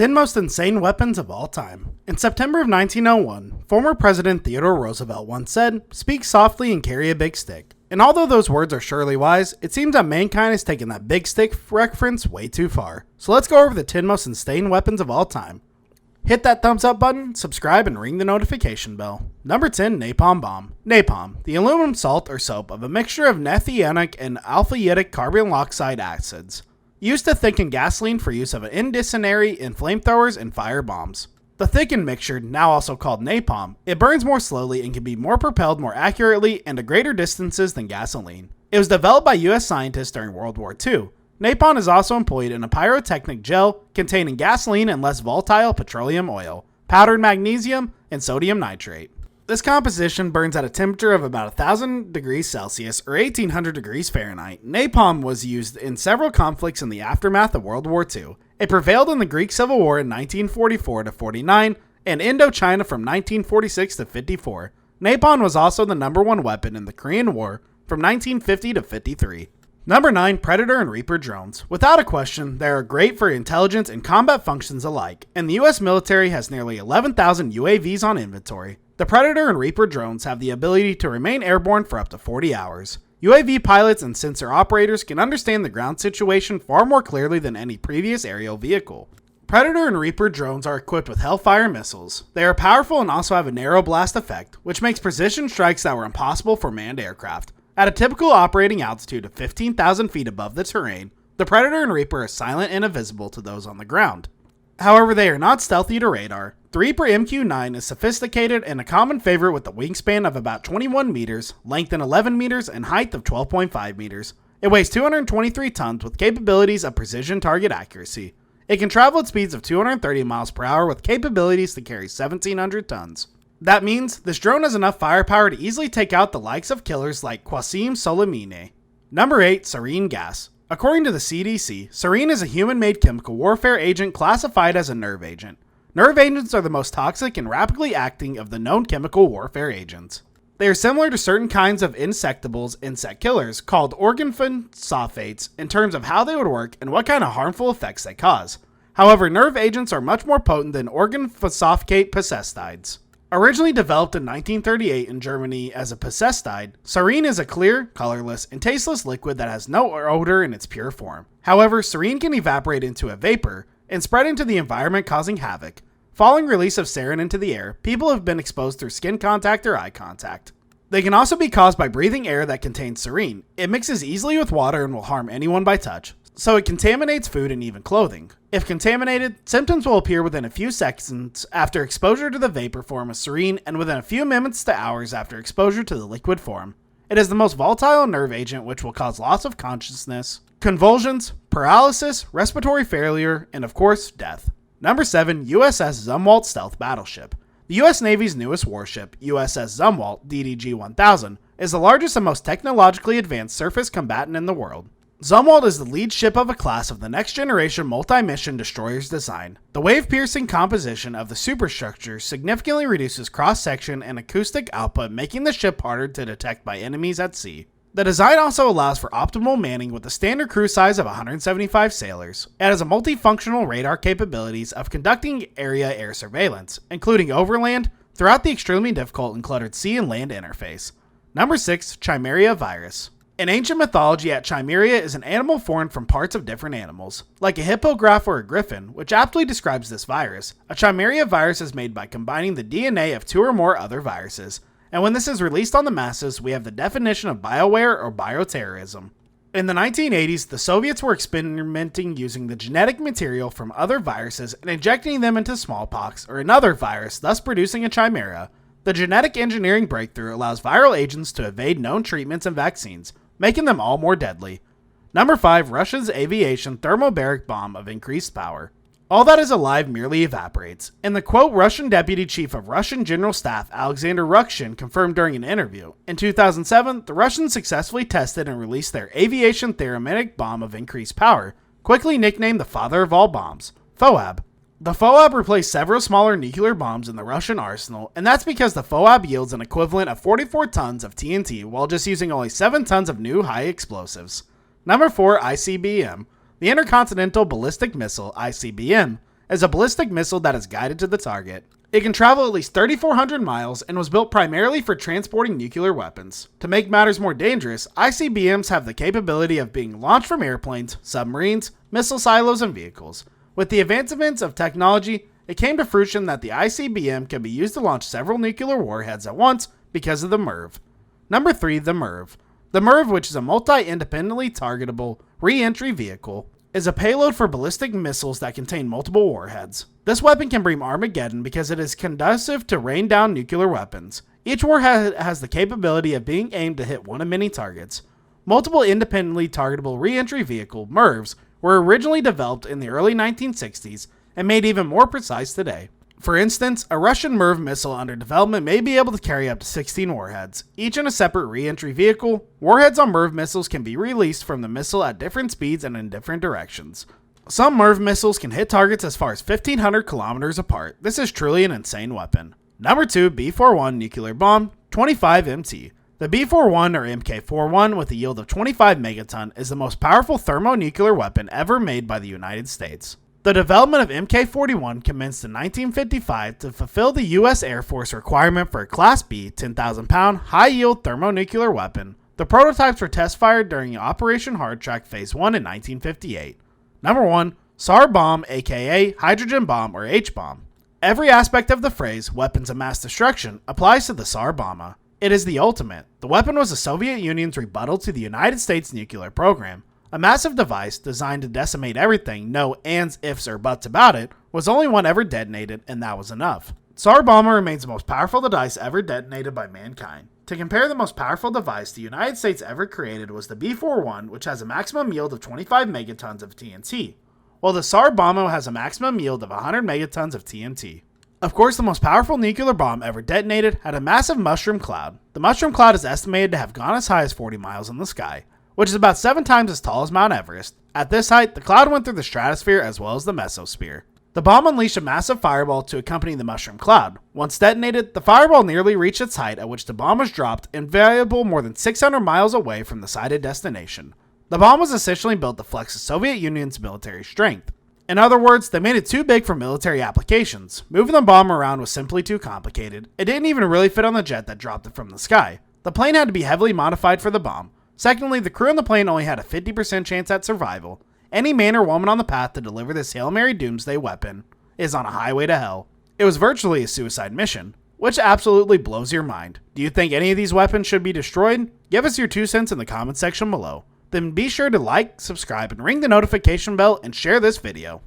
10 most insane weapons of all time. In September of 1901, former President Theodore Roosevelt once said, "Speak softly and carry a big stick." And although those words are surely wise, it seems that mankind has taken that big stick reference way too far. So let's go over the 10 most insane weapons of all time. Hit that thumbs up button, subscribe, and ring the notification bell. Number 10, Napalm Bomb. Napalm, the aluminum salt or soap of a mixture of methanoic and alpha-yitic carbon oxide acids, used to thicken gasoline for use of incendiary in flamethrowers and fire bombs. The thickened mixture, now also called napalm, it burns more slowly and can be more propelled more accurately and to greater distances than gasoline. It was developed by US scientists during World War II. Napalm is also employed in a pyrotechnic gel containing gasoline and less volatile petroleum oil, powdered magnesium, and sodium nitrate. This composition burns at a temperature of about 1,000 degrees Celsius or 1,800 degrees Fahrenheit. Napalm was used in several conflicts in the aftermath of World War II. It prevailed in the Greek Civil War in 1944 to 49 and Indochina from 1946 to 54. Napalm was also the number one weapon in the Korean War from 1950 to 53. Number 9, Predator and Reaper drones. Without a question, they are great for intelligence and combat functions alike, and the US military has nearly 11,000 UAVs on inventory. The Predator and Reaper drones have the ability to remain airborne for up to 40 hours. UAV pilots and sensor operators can understand the ground situation far more clearly than any previous aerial vehicle. Predator and Reaper drones are equipped with Hellfire missiles. They are powerful and also have a narrow blast effect, which makes precision strikes that were impossible for manned aircraft. At a typical operating altitude of 15,000 feet above the terrain, the Predator and Reaper are silent and invisible to those on the ground. However, they are not stealthy to radar. The Reaper MQ-9 is sophisticated and a common favorite with a wingspan of about 21 meters, length in 11 meters, and height of 12.5 meters. It weighs 223 tons with capabilities of precision target accuracy. It can travel at speeds of 230 miles per hour with capabilities to carry 1,700 tons. That means this drone has enough firepower to easily take out the likes of killers like Qasim Soleimani. Number 8, Sarin gas. According to the CDC, sarin is a human-made chemical warfare agent classified as a nerve agent. Nerve agents are the most toxic and rapidly acting of the known chemical warfare agents. They are similar to certain kinds of insectables, insect killers, called organophin sulfates in terms of how they would work and what kind of harmful effects they cause. However, nerve agents are much more potent than organophosphate pesticides. Originally developed in 1938 in Germany as a pesticide, sarin is a clear, colorless, and tasteless liquid that has no odor in its pure form. However, sarin can evaporate into a vapor and spread into the environment, causing havoc. Following release of sarin into the air, people have been exposed through skin contact or eye contact. They can also be caused by breathing air that contains sarin. It mixes easily with water and will harm anyone by touch, so it contaminates food and even clothing. If contaminated, symptoms will appear within a few seconds after exposure to the vapor form of sarin and within a few minutes to hours after exposure to the liquid form. It is the most volatile nerve agent which will cause loss of consciousness, convulsions, paralysis, respiratory failure, and of course, death. Number 7, USS Zumwalt Stealth Battleship. The US Navy's newest warship, USS Zumwalt DDG-1000, is the largest and most technologically advanced surface combatant in the world. Zumwalt is the lead ship of a class of the next-generation multi-mission destroyers design. The wave-piercing composition of the superstructure significantly reduces cross-section and acoustic output, making the ship harder to detect by enemies at sea. The design also allows for optimal manning with a standard crew size of 175 sailors. It has a multifunctional radar capabilities of conducting area air surveillance, including overland, throughout the extremely difficult and cluttered sea and land interface. Number 6, Chimeria virus. In ancient mythology, Chimeria is an animal formed from parts of different animals. Like a hippogriff or a griffin, which aptly describes this virus, a Chimeria virus is made by combining the DNA of 2 or more other viruses. And when this is released on the masses, we have the definition of bioware or bioterrorism. In the 1980s, the Soviets were experimenting using the genetic material from other viruses and injecting them into smallpox or another virus, thus producing a chimera. The genetic engineering breakthrough allows viral agents to evade known treatments and vaccines, making them all more deadly. Number 5, Russia's aviation thermobaric bomb of increased power. All that is alive merely evaporates. In the quote, Russian Deputy Chief of Russian General Staff Alexander Rukshin confirmed during an interview. In 2007, the Russians successfully tested and released their aviation thermobaric bomb of increased power, quickly nicknamed the father of all bombs, FOAB. The FOAB replaced several smaller nuclear bombs in the Russian arsenal, and that's because the FOAB yields an equivalent of 44 tons of TNT while just using only 7 tons of new high explosives. Number 4, ICBM. The Intercontinental Ballistic Missile, ICBM, is a ballistic missile that is guided to the target. It can travel at least 3,400 miles and was built primarily for transporting nuclear weapons. To make matters more dangerous, ICBMs have the capability of being launched from airplanes, submarines, missile silos, and vehicles. With the advancements of technology, it came to fruition that the ICBM can be used to launch several nuclear warheads at once because of the MIRV. Number 3, the MIRV. The MIRV, which is a multi-independently targetable re-entry vehicle, is a payload for ballistic missiles that contain multiple warheads. This weapon can bring Armageddon because it is conducive to rain down nuclear weapons. Each warhead has the capability of being aimed to hit one of many targets. Multiple independently targetable re-entry vehicle, MIRVs, were originally developed in the early 1960s and made even more precise today. For instance, a Russian MIRV missile under development may be able to carry up to 16 warheads, each in a separate re-entry vehicle. Warheads on MIRV missiles can be released from the missile at different speeds and in different directions. Some MIRV missiles can hit targets as far as 1,500 kilometers apart. This is truly an insane weapon. Number 2, B-41 nuclear bomb, 25 MT. The B-41 or MK-41 with a yield of 25 megaton is the most powerful thermonuclear weapon ever made by the United States. The development of MK-41 commenced in 1955 to fulfill the U.S. Air Force requirement for a Class B 10,000-pound high-yield thermonuclear weapon. The prototypes were test-fired during Operation Hardtrack Phase 1 in 1958. Number 1. SAR bomb, aka hydrogen bomb or H-bomb. Every aspect of the phrase weapons of mass destruction applies to the SAR bomb. It is the ultimate. The weapon was the Soviet Union's rebuttal to the United States nuclear program. A massive device designed to decimate everything, no ands, ifs, or buts about it, was only one ever detonated, and that was enough. SAR bomber remains the most powerful device ever detonated by mankind. To compare the most powerful device the United States ever created was the B-41, which has a maximum yield of 25 megatons of TNT, while the SAR bomber has a maximum yield of 100 megatons of TNT. Of course, the most powerful nuclear bomb ever detonated had a massive mushroom cloud. The mushroom cloud is estimated to have gone as high as 40 miles in the sky, which is about 7 times as tall as Mount Everest. At this height, the cloud went through the stratosphere as well as the mesosphere. The bomb unleashed a massive fireball to accompany the mushroom cloud. Once detonated, the fireball nearly reached its height at which the bomb was dropped, invariable more than 600 miles away from the sighted destination. The bomb was essentially built to flex the Soviet Union's military strength. In other words, they made it too big for military applications. Moving the bomb around was simply too complicated. It didn't even really fit on the jet that dropped it from the sky. The plane had to be heavily modified for the bomb. Secondly, the crew on the plane only had a 50% chance at survival. Any man or woman on the path to deliver this Hail Mary doomsday weapon is on a highway to hell. It was virtually a suicide mission, which absolutely blows your mind. Do you think any of these weapons should be destroyed? Give us your 2 cents in the comment section below. Then be sure to like, subscribe, and ring the notification bell and share this video.